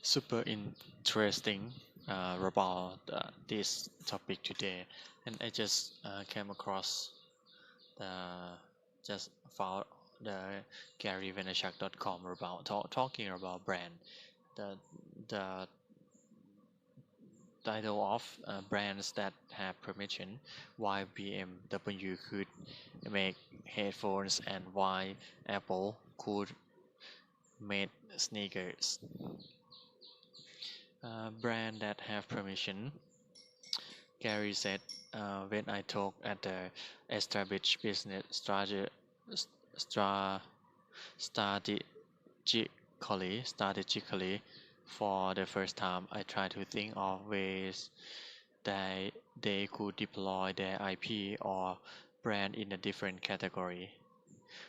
super interesting about this topic today, and I just came across the just found the GaryVaynerchuk.com about talking about brand. The title of brands that have permission, why BMW could make headphones, and why Apple could make sneakers. Brand that have permission. Gary said, when I talk at the established business stra- strategically for the first time, I try to think of ways that they could deploy their IP or brand in a different category.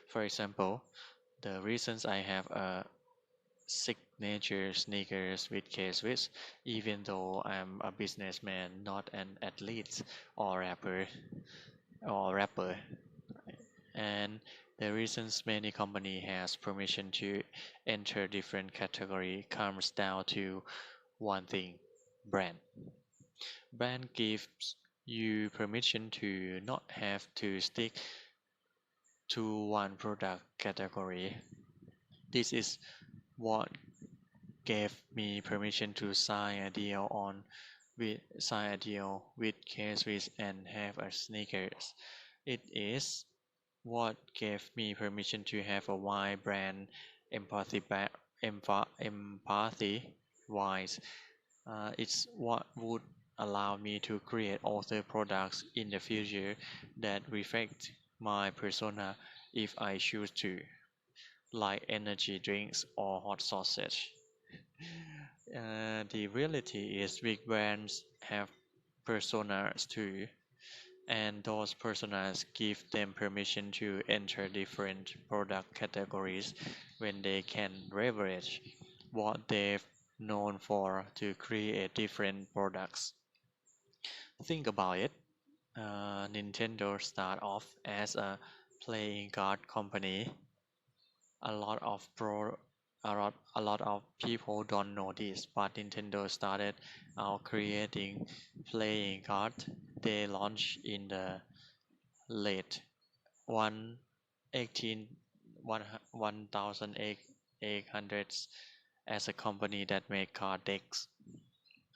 For example, the reasons I have a signature sneakers with K-Swiss, even though I'm a businessman, not an athlete or rapper. And the reasons many company has permission to enter different category comes down to one thing: brand. Brand gives you permission to not have to stick to one product category. This is what gave me permission to sign a deal with K-Swiss and have a sneakers. It is what gave me permission to have a wide brand empathy empathy wise. It's what would allow me to create other products in the future that reflect my persona if I choose to, like energy drinks or hot sausage. The reality is big brands have personas too, and those personas give them permission to enter different product categories when they can leverage what they've known for to create different products. Think about it. Nintendo started off as a playing card company. A lot of pro a lot of people don't know this, but Nintendo started out creating playing cards. They launched in the late one eighteen one 1800s as a company that made card decks.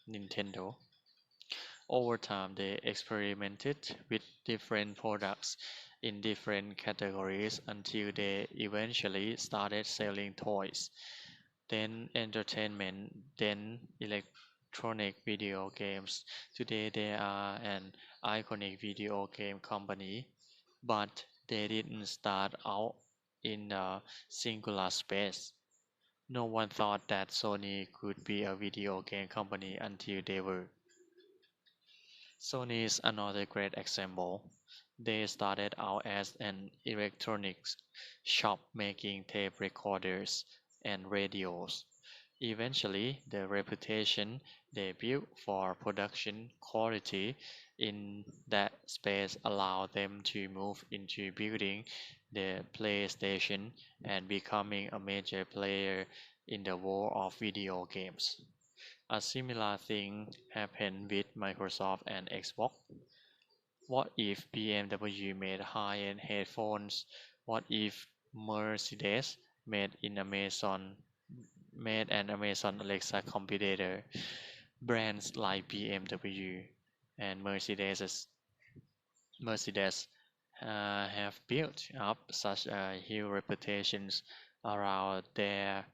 Nintendo. Over time, they experimented with different products in different categories until they eventually started selling toys, then entertainment, then electronic video games. Today, they are an iconic video game company, but they didn't start out in a singular space. No one thought that Sony could be a video game company until they were. Sony is another great example. They started out as an electronics shop making tape recorders and radios. Eventually, the reputation they built for production quality in that space allowed them to move into building the PlayStation and becoming a major player in the world of video games. A similar thing happened with Microsoft and Xbox. What if BMW made high-end headphones? What if Mercedes made an Amazon Alexa competitor? Brands like BMW and Mercedes have built up such a huge reputations around their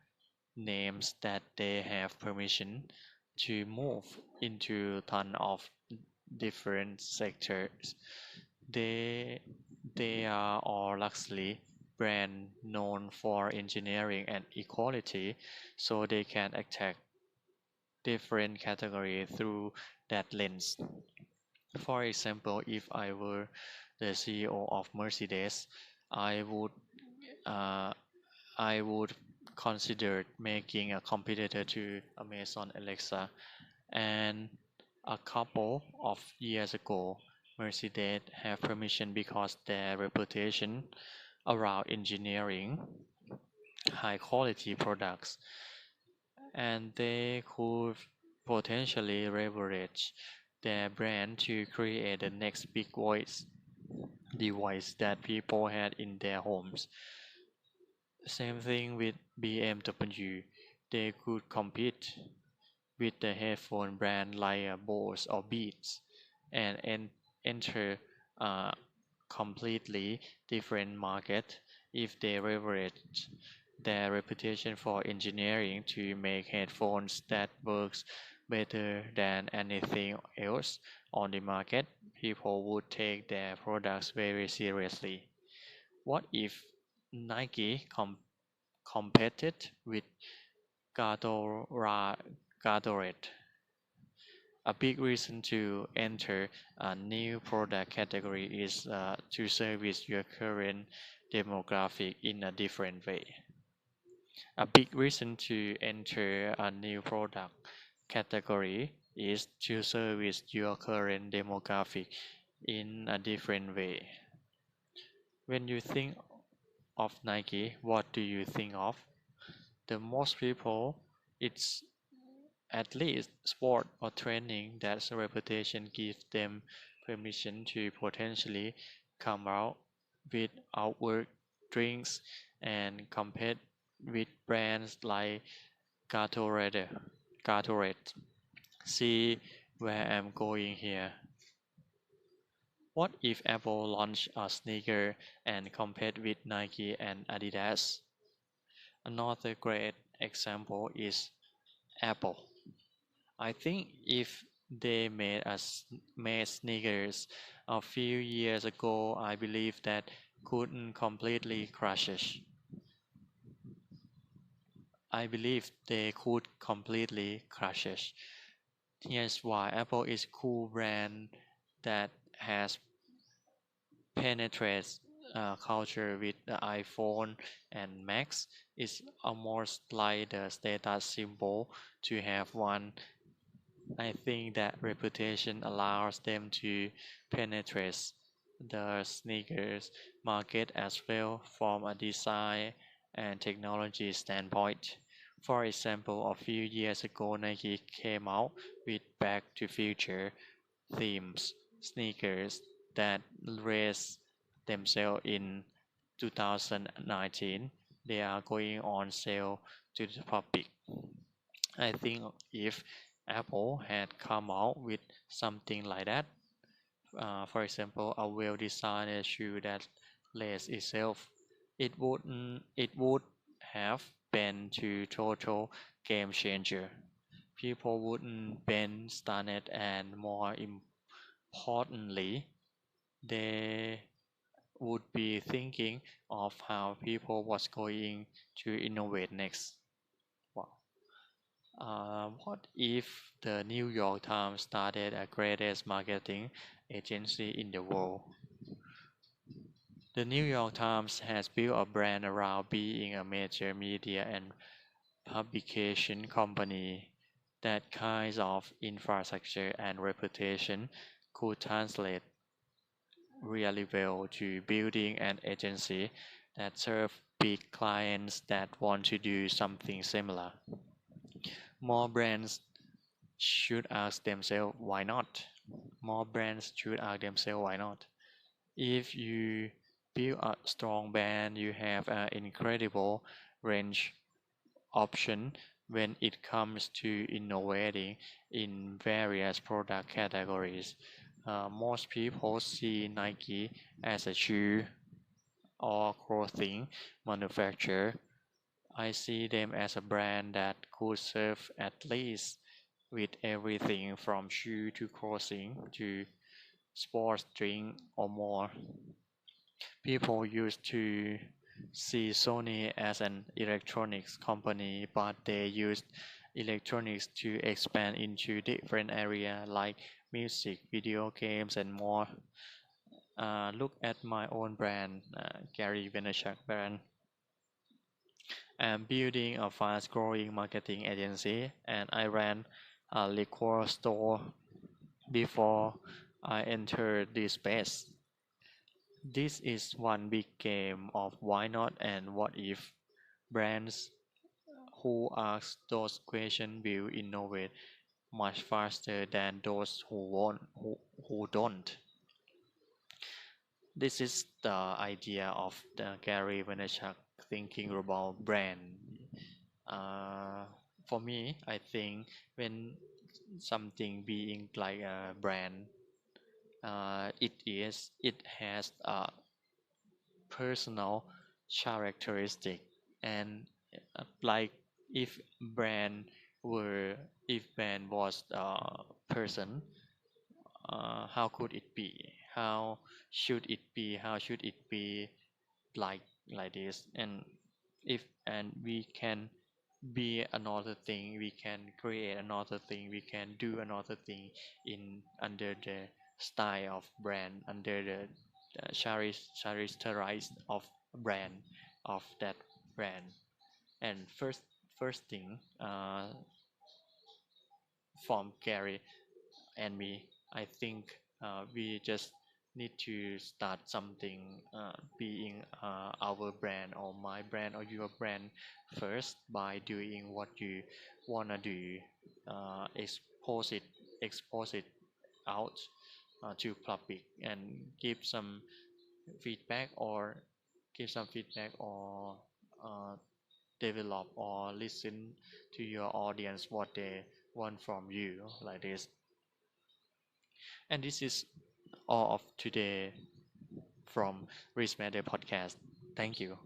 names that they have permission to move into ton of different sectors. They they are all luxury brand known for engineering and equality, so they can attack different category through that lens. For example, if I were the CEO of Mercedes, I would uh, I would consider making a competitor to Amazon Alexa. And a couple of years ago, Mercedes have permission because their reputation around engineering high quality products and they could potentially leverage their brand to create the next big voice device that people had in their homes. Same thing with BMW. They could compete with the headphone brand like Bose or Beats and enter a completely different market if they leverage their reputation for engineering to make headphones that works better than anything else on the market. People would take their products very seriously. What if Nike competed with Gatorade? Gatorade? A big reason to enter a new product category is to service your current demographic in a different way. A big reason to enter a new product category is to service your current demographic in a different way. When you think of Nike, what do you think of? The most people, it's at least sport or training that reputation gives them permission to potentially come out with outward drinks and compete with brands like Gatorade. Gatorade. See where I'm going here. What if Apple launched a sneaker and compete with Nike and Adidas? Another great example is Apple. I think if they made sneakers a few years ago, I believe that couldn't completely crush it. I believe they could completely crush it. Here's why Apple is cool brand that has penetrates culture with the iPhone and Macs. It's almost like the status symbol to have one. I think that reputation allows them to penetrate the sneakers market as well from a design and technology standpoint. For example, a few years ago, Nike came out with Back to Future themes sneakers that raised themselves in 2019. They are going on sale to the public. I think if Apple had come out with something like that, for example, a well-designed shoe that lays itself, it would have been to total game changer. People wouldn't been stunned, and more importantly, they would be thinking of how people was going to innovate next. Wow. What if the New York Times started a greatest marketing agency in the world? The New York Times has built a brand around being a major media and publication company. That kind of infrastructure and reputation could translate really well to building an agency that serves big clients that want to do something similar. More brands should ask themselves why not. More brands should ask themselves why not. If you build a strong brand, you have an incredible range option when it comes to innovating in various product categories. Most people see Nike as a shoe or clothing manufacturer. I see them as a brand that could serve at least with everything from shoe to clothing to sports drink or more. People used to see Sony as an electronics company, but they used electronics to expand into different areas like music, video games, and more. Look at my own brand, Gary Vaynerchuk brand. I'm building a fast-growing marketing agency, and I ran a liquor store before I entered this space. This is one big game of why not and what if. Brands who ask those questions will innovate much faster than those who don't. This is the idea of the Gary Vaynerchuk thinking about brand. Uh, for me, I think when something being like a brand, it has a personal characteristic, and like if brand were if brand was a person, how could it be? How should it be? How should it be like like this? And we can be another thing. We can create another thing. We can do another thing in under the style of brand, under the characterized of brand of that brand. And first thing, from Gary and me, I think we just need to start something, being our brand or my brand or your brand first by doing what you wanna do, expose it out to public and give some feedback or uh, develop or listen to your audience what they want from you like this. And this is all of today from Rich Matter Podcast. Thank you.